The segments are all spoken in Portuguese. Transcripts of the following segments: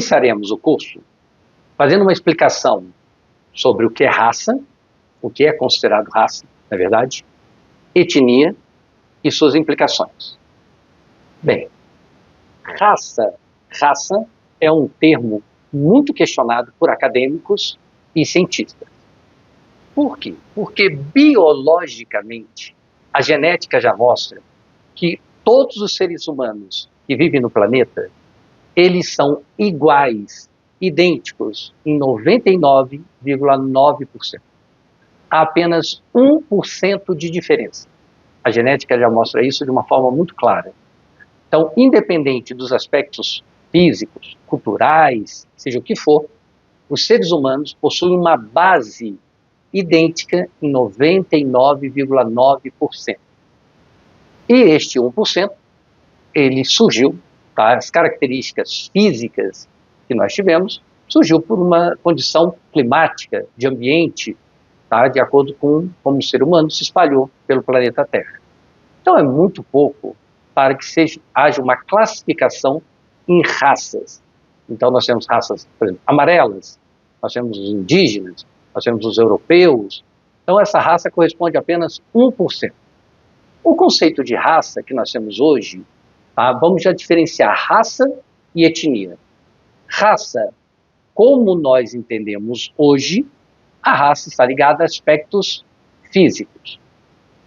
Iniciaremos o curso fazendo uma explicação sobre o que é raça, o que é considerado raça, na verdade, etnia e suas implicações. Bem, raça é um termo muito questionado por acadêmicos e cientistas. Por quê? Porque biologicamente a genética já mostra que todos os seres humanos que vivem no planeta, eles são iguais, idênticos em 99,9%. Há apenas 1% de diferença. A genética já mostra isso de uma forma muito clara. Então, independente dos aspectos físicos, culturais, seja o que for, os seres humanos possuem uma base idêntica em 99,9%. E este 1%, ele surgiu, tá? As características físicas que nós tivemos, surgiu por uma condição climática, de ambiente, tá? De acordo com como o ser humano se espalhou pelo planeta Terra. Então é muito pouco para que haja uma classificação em raças. Então nós temos raças, por exemplo, amarelas, nós temos os indígenas, nós temos os europeus. Então essa raça corresponde a apenas 1%. O conceito de raça que nós temos hoje, tá? Vamos já diferenciar raça e etnia. Raça, como nós entendemos hoje, a raça está ligada a aspectos físicos.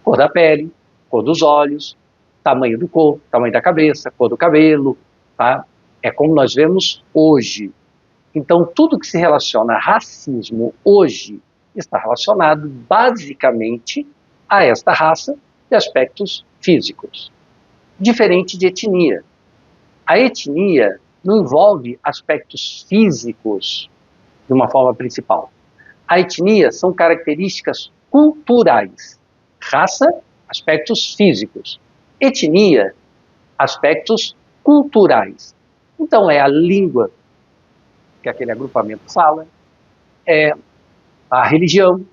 Cor da pele, cor dos olhos, tamanho do corpo, tamanho da cabeça, cor do cabelo, tá? É como nós vemos hoje. Então, tudo que se relaciona a racismo hoje está relacionado basicamente a esta raça de aspectos físicos. Diferente de etnia. A etnia não envolve aspectos físicos de uma forma principal. A etnia são características culturais. Raça, aspectos físicos. Etnia, aspectos culturais. Então é a língua que aquele agrupamento fala, é a religião,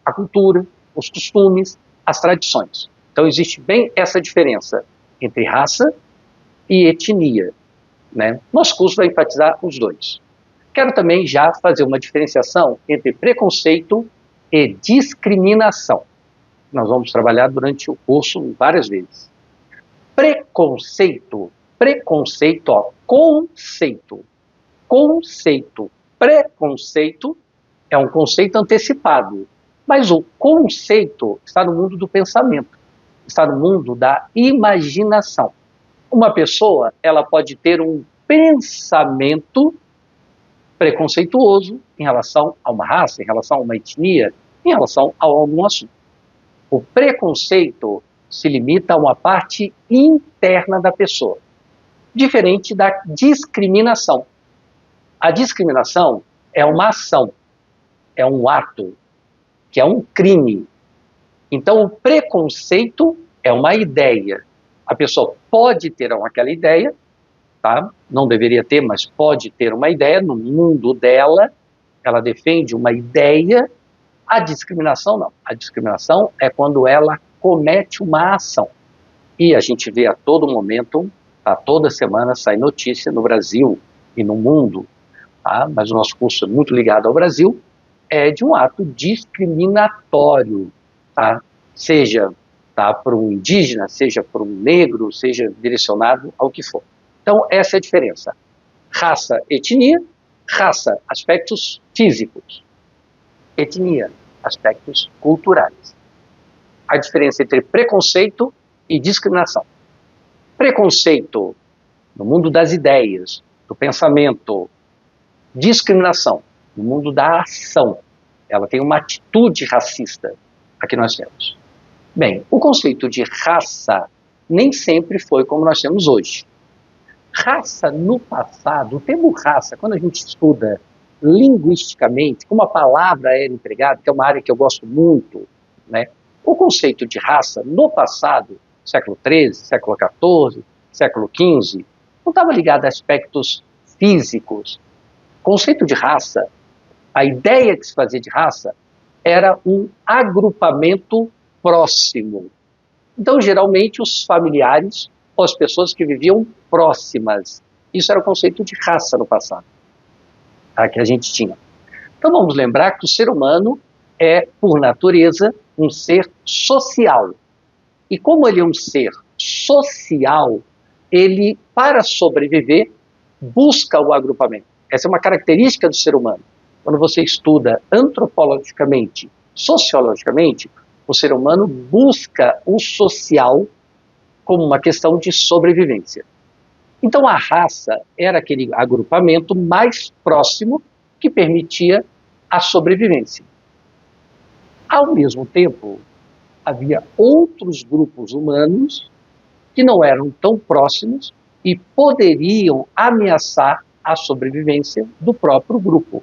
a cultura, os costumes, as tradições. Então existe bem essa diferença entre raça e etnia, né? Nosso curso vai enfatizar os dois. Quero também já fazer uma diferenciação entre preconceito e discriminação. Nós vamos trabalhar durante o curso várias vezes. Preconceito, ó, conceito. Preconceito é um conceito antecipado, mas o conceito está no mundo do pensamento, está no mundo da imaginação. Uma pessoa, ela pode ter um pensamento preconceituoso em relação a uma raça, em relação a uma etnia, em relação a algum assunto. O preconceito se limita a uma parte interna da pessoa, diferente da discriminação. A discriminação é uma ação, é um ato, que é um crime. Então, o preconceito é uma ideia. A pessoa pode ter aquela ideia, tá? Não deveria ter, mas pode ter uma ideia no mundo dela, ela defende uma ideia. A discriminação não. A discriminação é quando ela comete uma ação. E a gente vê a todo momento, tá? Toda semana sai notícia no Brasil e no mundo, tá? Mas o nosso curso é muito ligado ao Brasil, é de um ato discriminatório, tá? Seja, tá, para um indígena, seja para um negro, seja direcionado ao que for. Então, essa é a diferença. Raça, etnia. Raça, aspectos físicos. Etnia, aspectos culturais. A diferença entre preconceito e discriminação. Preconceito, no mundo das ideias, do pensamento. Discriminação, no mundo da ação. Ela tem uma atitude racista, a que nós temos. Bem, o conceito de raça nem sempre foi como nós temos hoje. Raça, no passado, o termo raça, quando a gente estuda linguisticamente, como a palavra era empregada, que é uma área que eu gosto muito, né? O conceito de raça, no passado, século XIII, século XIV, século XV, não estava ligado a aspectos físicos. O conceito de raça, a ideia que se fazia de raça, era um agrupamento próximo. Então, geralmente, os familiares ou as pessoas que viviam próximas. Isso era o conceito de raça no passado. tá, que a gente tinha. Então vamos lembrar que o ser humano é, por natureza, um ser social. E como ele é um ser social, ele, para sobreviver, busca o agrupamento. Essa é uma característica do ser humano. Quando você estuda antropologicamente, sociologicamente, o ser humano busca o social como uma questão de sobrevivência. Então a raça era aquele agrupamento mais próximo que permitia a sobrevivência. Ao mesmo tempo, havia outros grupos humanos que não eram tão próximos e poderiam ameaçar a sobrevivência do próprio grupo.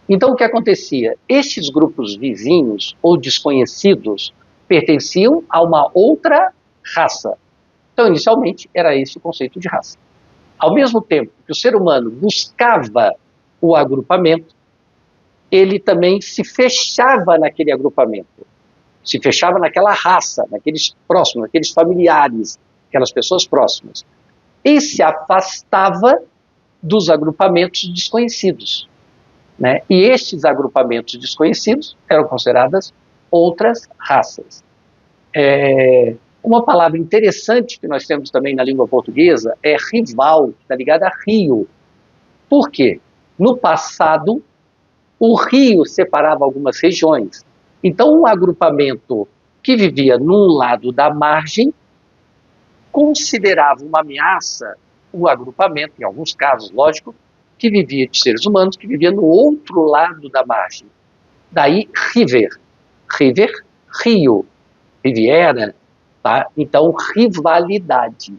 Então, o que acontecia? Estes grupos vizinhos ou desconhecidos pertenciam a uma outra raça. Então, inicialmente, era esse o conceito de raça. Ao mesmo tempo que o ser humano buscava o agrupamento, ele também se fechava naquele agrupamento, se fechava naquela raça, naqueles próximos, naqueles familiares, aquelas pessoas próximas, e se afastava dos agrupamentos desconhecidos, né? E estes agrupamentos desconhecidos eram consideradas outras raças. Uma palavra interessante que nós temos também na língua portuguesa é rival, está ligada a rio. Por quê? No passado, o rio separava algumas regiões. Então, um agrupamento que vivia num lado da margem considerava uma ameaça o agrupamento, em alguns casos, lógico, que vivia de seres humanos, que vivia no outro lado da margem. Daí, river. River, rio. Riviera, tá? Então, rivalidade.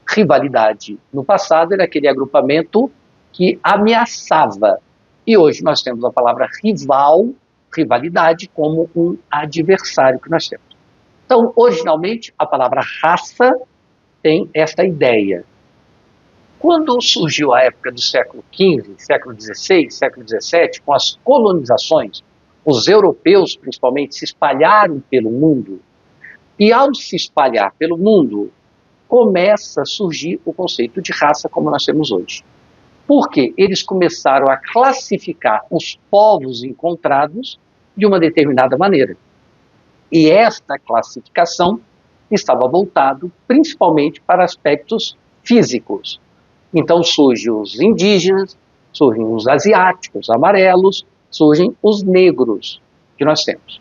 Rivalidade, no passado, era aquele agrupamento que ameaçava. E hoje nós temos a palavra rival, rivalidade, como um adversário que nós temos. Então, originalmente, a palavra raça tem esta ideia. Quando surgiu a época do século XV, século XVI, século XVII, com as colonizações, os europeus, principalmente, se espalharam pelo mundo, e ao se espalhar pelo mundo, começa a surgir o conceito de raça como nós temos hoje. Porque eles começaram a classificar os povos encontrados de uma determinada maneira. E esta classificação estava voltado principalmente para aspectos físicos. Então surgem os indígenas, surgem os asiáticos, amarelos, surgem os negros que nós temos.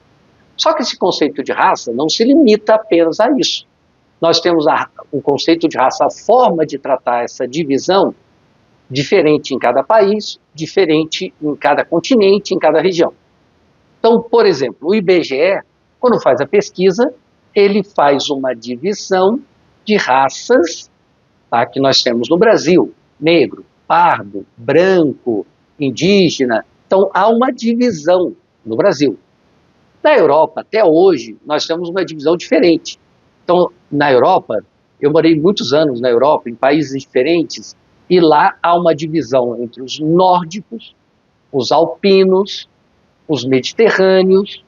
Só que esse conceito de raça não se limita apenas a isso. Nós temos o conceito de raça, a forma de tratar essa divisão, diferente em cada país, diferente em cada continente, em cada região. Então, por exemplo, o IBGE, quando faz a pesquisa, ele faz uma divisão de raças, tá, que nós temos no Brasil: negro, pardo, branco, indígena. Então, há uma divisão no Brasil. Na Europa, até hoje, nós temos uma divisão diferente. Então, na Europa, eu morei muitos anos na Europa, em países diferentes, e lá há uma divisão entre os nórdicos, os alpinos, os mediterrâneos.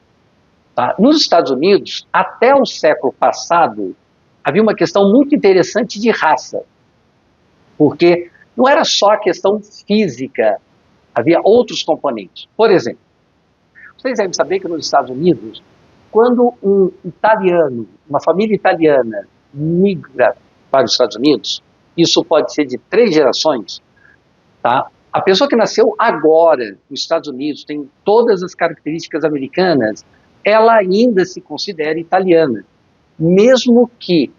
Tá? Nos Estados Unidos, até o século passado, havia uma questão muito interessante de raça, porque não era só a questão física, havia outros componentes. Por exemplo, vocês devem saber que nos Estados Unidos, quando um italiano, uma família italiana, migra para os Estados Unidos, isso pode ser de 3 gerações, tá? A pessoa que nasceu agora nos Estados Unidos, tem todas as características americanas, ela ainda se considera italiana, mesmo que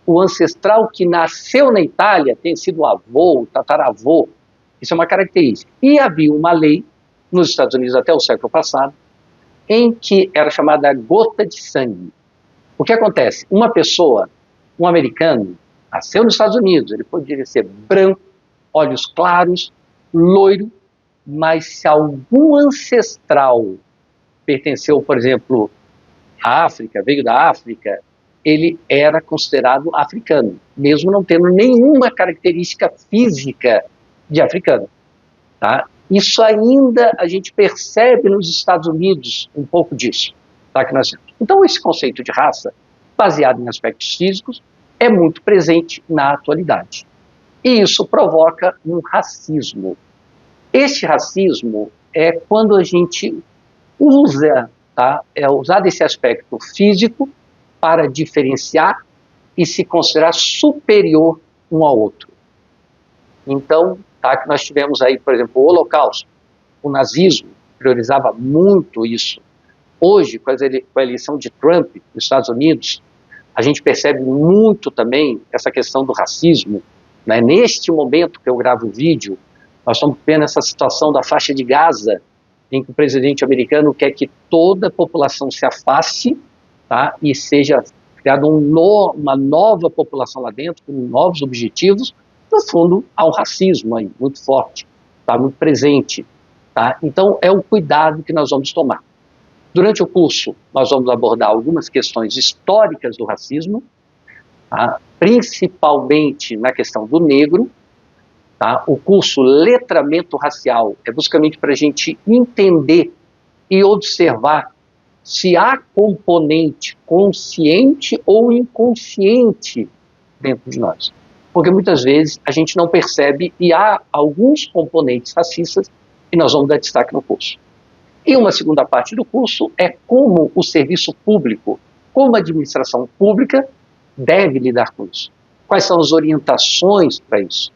o ancestral que nasceu na Itália tenha sido avô, tataravô. Isso é uma característica. E havia uma lei nos Estados Unidos até o século passado, em que era chamada gota de sangue. O que acontece? Uma pessoa, um americano, nasceu nos Estados Unidos, ele poderia ser branco, olhos claros, loiro, mas se algum ancestral pertenceu, por exemplo, à África, veio da África, ele era considerado africano, mesmo não tendo nenhuma característica física de africano. Tá? Isso ainda a gente percebe nos Estados Unidos um pouco disso. Tá? Que nós temos. Então, esse conceito de raça, baseado em aspectos físicos, é muito presente na atualidade. E isso provoca um racismo. Esse racismo é quando a gente usa, tá, é usado esse aspecto físico para diferenciar e se considerar superior um ao outro. Então, tá, que nós tivemos aí, por exemplo, o Holocausto, o nazismo priorizava muito isso. Hoje, com a eleição de Trump nos Estados Unidos, a gente percebe muito também essa questão do racismo, né? Neste momento que eu gravo o vídeo, nós estamos vendo essa situação da faixa de Gaza, em que o presidente americano quer que toda a população se afaste, tá? E seja criada uma nova população lá dentro, com novos objetivos. No fundo, há um racismo aí, muito forte, tá? Muito presente. Tá? Então, é um cuidado que nós vamos tomar. Durante o curso, nós vamos abordar algumas questões históricas do racismo, tá? Principalmente na questão do negro. Tá? O curso Letramento Racial é basicamente para a gente entender e observar se há componente consciente ou inconsciente dentro de nós. Porque muitas vezes a gente não percebe e há alguns componentes racistas que nós vamos dar destaque no curso. E uma segunda parte do curso é como o serviço público, como a administração pública deve lidar com isso. Quais são as orientações para isso?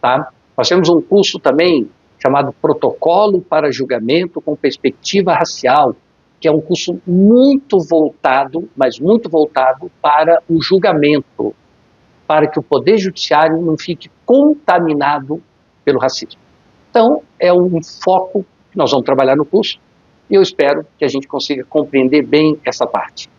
Tá? Nós temos um curso também chamado Protocolo para Julgamento com Perspectiva Racial, que é um curso muito voltado, mas muito voltado para o julgamento, para que o Poder Judiciário não fique contaminado pelo racismo. Então, é um foco que nós vamos trabalhar no curso e eu espero que a gente consiga compreender bem essa parte.